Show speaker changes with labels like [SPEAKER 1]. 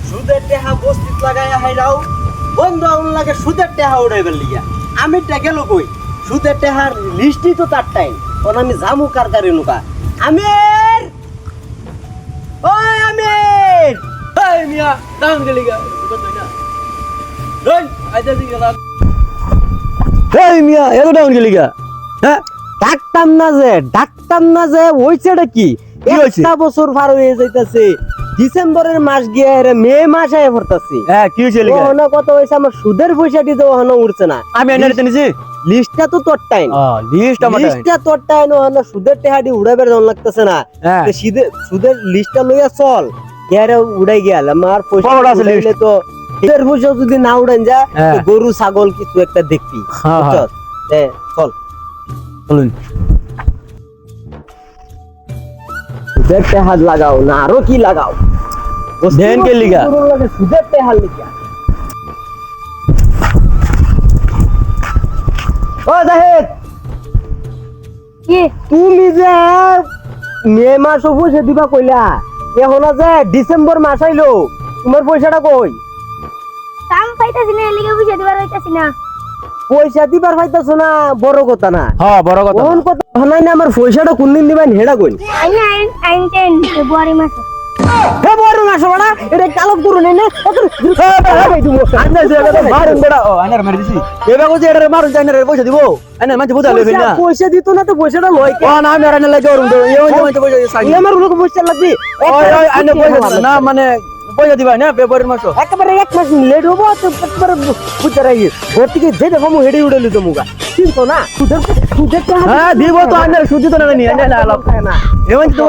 [SPEAKER 1] সুদের টেহা বস্তিত লাগাইয়া হাইরাও বন্ধ আউন লাগে সুদের টেহা উড়াইবার লিগা আমি টেকে কই সুদের টেহার লিস্টই তো তার টাইম কোন আমি জামু কারকারি নুকা আমির ওই আমির
[SPEAKER 2] এই মিয়া ডাউন গেলি গা বুঝতো না রই আইতে দি গেলাম এই মিয়া এত ডাউন গেলি গা হ্যাঁ
[SPEAKER 1] ডাক্তার না যে হইছেটা কি
[SPEAKER 2] কি হইছে?
[SPEAKER 1] একটা বছর পার হয়ে যাইতাছে ডিসেম্বরের মাস গিয়ে রে মে মাস আয় পড়তাছি
[SPEAKER 2] হ্যাঁ কি হইছে লিগা
[SPEAKER 1] ওহনা কত হইছে আমার সুদের পয়সাটি তো ওহনা উঠছে না
[SPEAKER 2] আমি এনে জানিছি
[SPEAKER 1] লিস্টটা তো তোর টাইম
[SPEAKER 2] লিস্ট আমার
[SPEAKER 1] লিস্টটা তোর টাইম ওহনা সুদের টেহাটি উড়াইবার জন লাগতেছে না
[SPEAKER 2] হ্যাঁ
[SPEAKER 1] তো সুদের লিস্টটা লইয়া চল ইয়ারে উড়াই গেল আমার পয়সা
[SPEAKER 2] বড় আছে
[SPEAKER 1] উড়াইলে তো সুদের পয়সা যদি না উড়ান যা
[SPEAKER 2] হ্যাঁ।
[SPEAKER 1] তো গরু ছাগল কিছু একটা দেখবি
[SPEAKER 2] হ্যাঁ, হ্যাঁ।
[SPEAKER 1] বুঝছস? চল
[SPEAKER 2] বলুন
[SPEAKER 1] সুদের টেহাত লাগাও না আরো কি লাগাও
[SPEAKER 2] দেন কে লিগা?
[SPEAKER 1] সুদের টেহার লিগা ও জাহেদ
[SPEAKER 3] কি
[SPEAKER 1] তুমি যে মে মাস পয়সা দিবা কইলা এখন যে ডিসেম্বর মাস আইলো তোমার পয়সাটা কই
[SPEAKER 3] কাম পাইতাছি না এলিগে বুঝে দিবার হইতাছি না
[SPEAKER 1] পয়সা দিবার পাইতাছো না বড় কথা না
[SPEAKER 2] হ্যাঁ বড় কথা
[SPEAKER 1] কোন কথা নাই না আমার পয়সাটা কোন দিন দিবেন হেডা কই
[SPEAKER 3] আইন ফেব্রুয়ারি মাসে
[SPEAKER 1] হে বড় মাস বড়া এটা কালো করুন না
[SPEAKER 2] আন্না যে কথা মারুন বড়া ও আনার মারি দিছি এবা কইছে এটা মারুন জানা রে পয়সা দিব আনা মানে বুঝা লইবেন না
[SPEAKER 1] পয়সা দিত না তো পয়সাটা লয়
[SPEAKER 2] ও না আমি আর আনা লাগে ওরম তো এই মানে পয়সা সাগি
[SPEAKER 1] আমার লোক পয়সা লাগবে
[SPEAKER 2] ওই ওই আনা পয়সা না মানে পয়সা দিবা না ফেব্রুয়ারি মাস
[SPEAKER 1] একেবারে এক মাস লেট হবো তো একবারে বুঝতে রাখি ঘর থেকে যে দেখো মু হেডে উড়ে লিতো মুগা চিন্তা না সুদের সুদের তো
[SPEAKER 2] হ্যাঁ দিব তো আনার সুদি তো না নি আনা লাভ
[SPEAKER 1] না
[SPEAKER 2] এই মানে তো